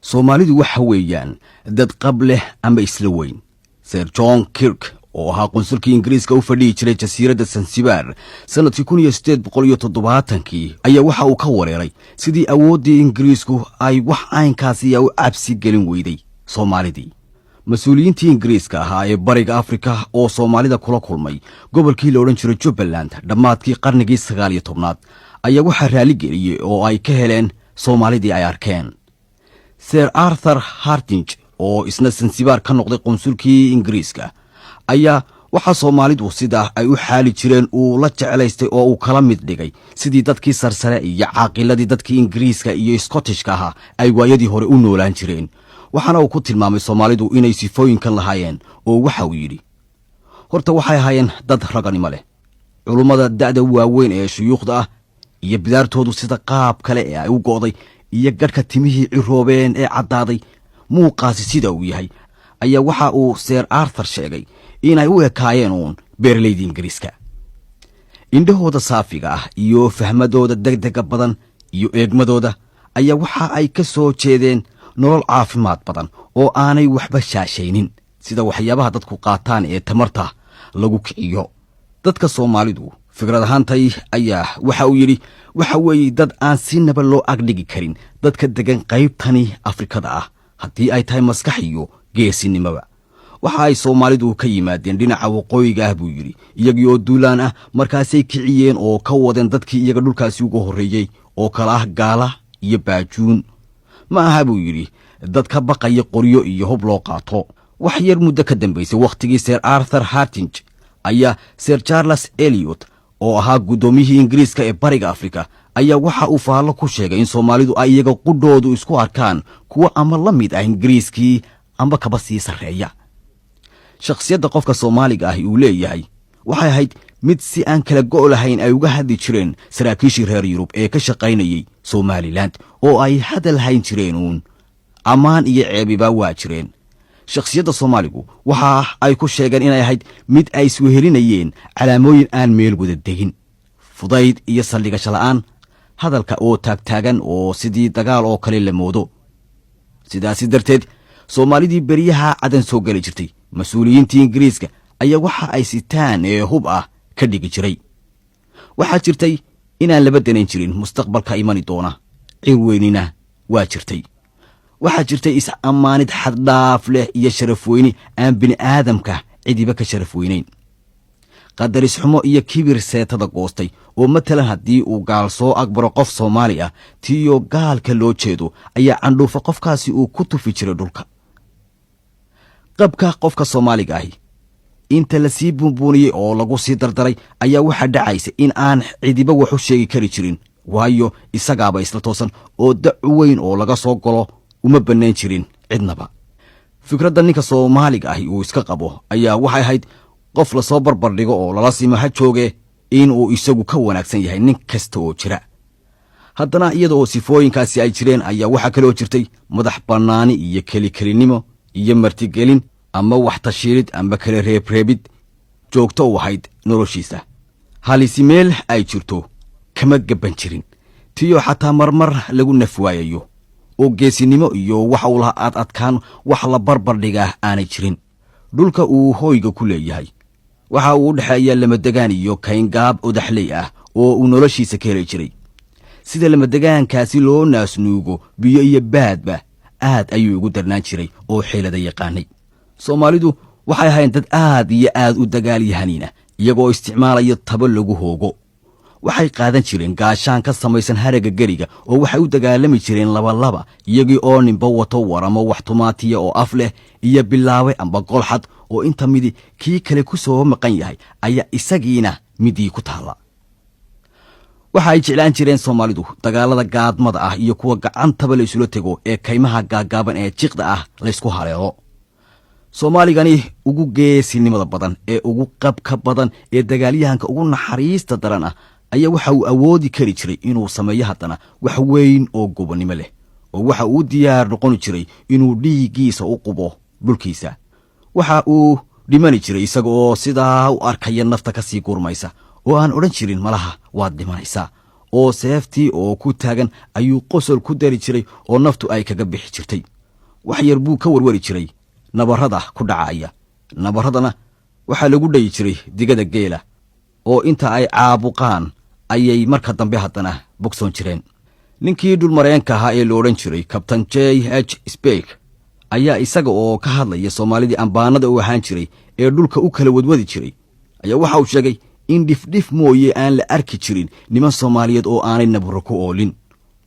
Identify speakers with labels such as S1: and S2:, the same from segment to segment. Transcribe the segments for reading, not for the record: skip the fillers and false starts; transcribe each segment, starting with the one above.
S1: Soomaalidu waxa weeyaan dad qab leh ama isla weyn. Sir John Kirk oo ahaa qunsulkii Ingiriiska u fadhiyi jiray jasiiradda Zanzibar sanadkii 1870 ayaa waxa uu ka wareeray sidii awooddii Ingiriisku ay wax aynkaasi u cabsi gelin weyday Soomaalidii. Mas'uuliyiintii Ingiriiska ahaa ee bariga Afrika oo Soomaalida kula kulmay gobolkii la odhan jiray Jubaland dhammaadkii qarnigii 19 ayaa waxa raali geliyay oo ay ka heleen Soomaalidii ay arkeen. Sir Arthur Hardinge oo isna Zanzibar ka noqday qunsulkii Ingiriiska ayaa waxa Soomaalidu sida ay u xaali jireen uu la jecelaystay oo uu kala mid dhigay sidii dadkii sarsare iyo caaqiladii dadkii Ingiriiska iyo Scottishka ahaa ay waayadii hore u noolaan jireen. waxaana uu ku tilmaamay Soomaalidu inay sifooyinkan lahaayeen oo waxa uu yiri horta waxay ahaayeen dad raganimo leh culumada da'da waaweyn ee shuyuukhda ah iyo bidaartoodu sida qaab kale ee ay u go'day iyo gadhka timihii ciroobeen ee caddaaday muuqaasi sida uu yahay ayaa waxa uu Sir Arthur sheegay inay u ekaayeen uun beeraleydii Ingiriiska. indhahooda saafiga ah iyo fahmadooda degdega badan iyo eegmadooda ayaa waxa ay ka soo jeedeen nolol caafimaad badan oo aanay waxba shaashaynin sida waxyaabaha dadku qaataan ee tamarta lagu kiciyo. dadka Soomaalidu fikrad ahaantay ayaa waxa uu yiri waxa weeye dad aan si naba loo agdhigi karin dadka degan qaybtani Afrikada ah haddii ay tahay maskax iyo geesinimaba. waxa ay Soomaalidu ka yimaadeen dhinaca waqooyiga ah buu yiri iyagii oo duulaan ah markaasay kiciyeen oo ka wadeen dadkii iyaga dhulkaasi ugu horeeyay oo kala ah gaala iyo baajuun. ma aha buu yiri dad ka baqaya qoryo iyo hub loo qaato. wax yar muddo ka dambeysay waqtigii Sir Arthur Hardinge ayaa Sir Charles Eliot oo ahaa gudoomiyihii Ingiriiska ee bariga Afrika ayaa waxa uu faallo ku sheegay in Soomaalidu ay iyaga qudhoodu isku arkaan kuwa ama la mid ah Ingiriiskii ama kaba sii sareeya. shakhsiyadda qofka Soomaaliga ah uu leeyahay waxay ahayd mid si aan kala go'o lahayn ay uga hadli jireen saraakiishii reer Yurub ee ka shaqaynayay Somaliland oo ay hadal hayn jireen uun amaan iyo ceebiba waa jireen. shakhsiyadda Soomaaligu waxa ay ku sheegeen inay ahayd mid ay isku helinayeen calaamooyin aan meel wada degin, fudayd iyo saldhigasho la'aan, hadalka oo taagtaagan oo sidii dagaal oo kale la moodo. sidaasi darteed Soomaalidii beriyaha cadan soo gali jirtay mas'uuliyiintii Ingiriiska ayaa waxa ay sitaan ee hub ah ka dhigi jiray. waxaa jirtay inaan laba danayn jirin mustaqbalka imani doona cirweynina waa jirtay. waxaa jirtay is-ammaanid xad dhaaf leh iyo sharaf weyni aan bini aadamka cidiba ka sharaf weynayn. qadaris xumo iyo kibir seetada goostay oo matalan haddii uu gaal soo agbaro qof Soomaali ah tiyo gaalka loo jeedo ayaa candhuufa qofkaasi uu ku tufi jiray dhulka. qabka qofka Soomaaliga ahi inta la sii buunbuuniyay oo lagu sii dardaray ayaa waxa dhacaysa in aan cidiba wax u sheegi kari jirin waayo isagaaba isla toosan oo dacu weyn oo laga soo galo uma bannaan jirin cidnaba. fikradda ninka Soomaaliga ahi uu iska qabo ayaa waxay ahayd qof la soo barbar dhigo oo lala sima ha jooge in uu isagu ka wanaagsan yahay nin kasta oo jira. haddana iyada oo sifooyinkaasi ay jireen ayaa waxa kale oo jirtay madax bannaani iyo keli-kelinimo iyo martigelin ama wax tashiirid ama kala reebreebid joogto u ahayd noloshiisa. halisi meel ay jirto kama gaban jirin tiyo xataa marmar lagu nafwaayayo oo geesinimo iyo wax uu laha adkaan wax la barbar dhigaa aanay jirin. dhulka uu hooyga ku leeyahay waxa uu u dhaxeeyaa lamadegaan iyo kayngaab odaxley ah oo uu noloshiisa ka heli jiray. sida lamadegaankaasi loo naasnuugo biyo iyo baadba aad ayuu ugu darnaan jiray oo xeelada yaqaanay. Soomaalidu waxay ahaayeen dad aad iyo aad u dagaal yahaniina iyagoo isticmaalaya tabo lagu hoogo. waxay qaadan jireen gaashaan ka samaysan haraga gariga oo waxay u dagaalami jireen laba iyagii oo ninba wato waramo wax tumaatiya oo af leh iyo bilaawe amba golxad oo inta midi kii kale ku soo maqan yahay ayaa isagiina midii ku taala. waxa ay jeclaan jireen Soomaalidu dagaalada gaadmada ah iyo kuwa gacantaba la isula tago ee kaymaha gaagaaban ee jiqda ah la isku haleelo. Soomaaligani ugu geesinimada badan ee ugu qabka badan ee dagaalyahanka ugu naxariista daran ah ayaa waxa uu awoodi kari jiray inuu sameeyo haddana wax weyn oo gobonimo leh oo waxa uu diyaar noqon jiray inuu dhiigiisa u qubo dhulkiisa. waxa uu dhimani jiray isagoo sidaa u arkaya nafta ka sii gurmaysa oo aan odhan jirin malaha waad dhimanaysaa oo seeftii oo ku taagan ayuu qosol ku dari jiray oo naftu ay kaga bixi jirtay wax yar buu ka warwari jiray nabarrada ku dhacaya nabarradana waxaa lagu dhayi jiray digada geela oo inta ay caabuqaan ayay marka dambe haddana bogsoon jireen ninkii dhulmareenka ahaa ee la odhan jiray kabtan J.H. Speake ayaa isaga oo ka hadlaya Soomaalidii ambaanada u ahaan jiray ee dhulka u kala wadwadi jiray ayaa waxa uu sheegay in dhifdhif mooye aan la arki jirin niman Soomaaliyeed oo aanay nabro ku oolin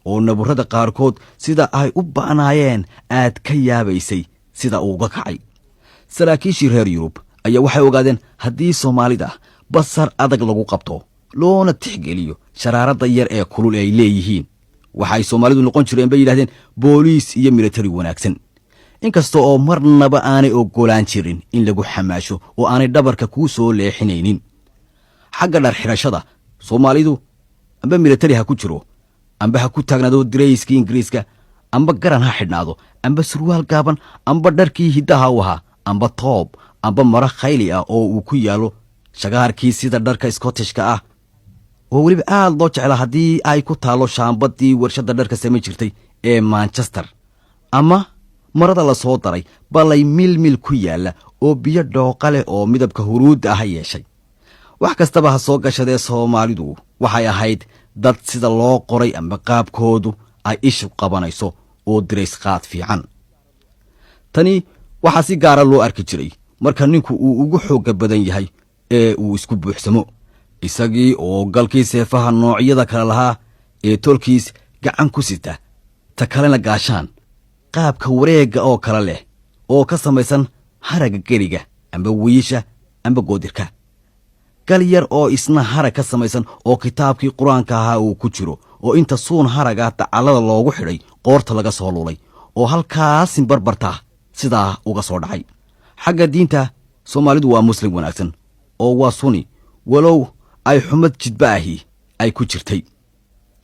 S1: oo nabarrada qaarkood sida ay u ba'naayeen aad ka yaabaysay sida uu uga kacay saraakiishii reer Yurub ayaa waxay ogaadeen haddii Soomaalida basar adag lagu qabto loona tixgeliyo sharaarada yar ee kulul ay leeyihiin waxay Soomaalidu noqon jireen bay yiraahdeen booliis iyo military wanaagsan inkasta oo marnaba aanay ogolaan jirin in lagu xamaasho oo aanay dhabarka ku soo leexinaynin xagga dhar xirashada Soomaalidu amba military ha ku jiro amba ha ku taagnaado dirayska Ingiriiska amba garan ha xidhnaado amba surwaal gaaban amba dharkii hidaha u ahaa amba toob amba mara khayli ah oo uu ku yaalo shagaarkii sida dharka Scottishka ah oo waliba aad loo jeclaa haddii ay ku taalo shaambadii warshada dharka sameyn jirtay ee Manchester ama marada la soo daray balay milmil ku yaala oo biyo dhooqa leh oo midabka huruud ah yeeshay wax kastaba ha soo gashadee Soomaalidu waxay ahayd dad sida loo qoray ama qaabkoodu ay ishu qabanayso oo dirays qaad fiican tani waxa si gaar ah loo arki jiray marka ninku uu ugu xoog badan yahay ee uu isku buuxsamo isagii oo galkii seefaha noocyada kala lahaa ee tolkiis gacan ku sita ta kalena gaashaan qaabka wareega oo kala leh oo ka samaysan haraga geriga amba wiisha amba goodirka gal yar oo isna harag ka samaysan oo kitaabkii quraanka ahaa uu ku jiro oo inta suun haraga tacalada loogu xidhay qoorta laga soo lulay oo halkaas barbarta sidaa uga soo dhacay xagga diinta Soomaalidu waa muslim wanaagsan oo waa sunni walow ay xumad jidbaahi ay ku jirtay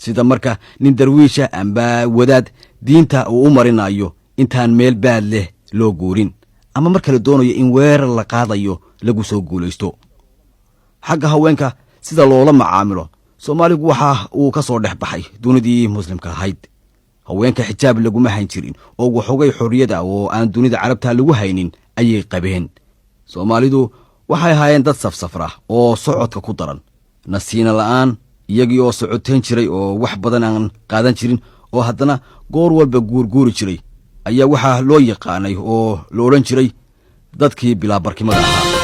S1: sida marka nin darwiisha amba wadaad diinta uu u marinayo intaan meel baad leh loo guurin ama marka la doonayo in weerar la qaadayo lagu soo guulaysto xagga haweenka sida loola macaamilo Soomaaligu waxa uu ka soo dhex baxay dunidii muslimka ahayd haweenka xijaab lagu ma hayn jirin oo waxoogay xorriyada oo aan dunida carabta lagu haynin ayay qabeen Soomaalidu waxay haayeen dad safsafra oo socodka ku daran nasiina la'aan iyagii oo socoteen jiray oo wax badan aan qaadan jirin oo haddana goor walba guurguuri jiray ayaa waxa loo yaqaanay oo loo oran jiray dadkii bilaa barkimada ahaa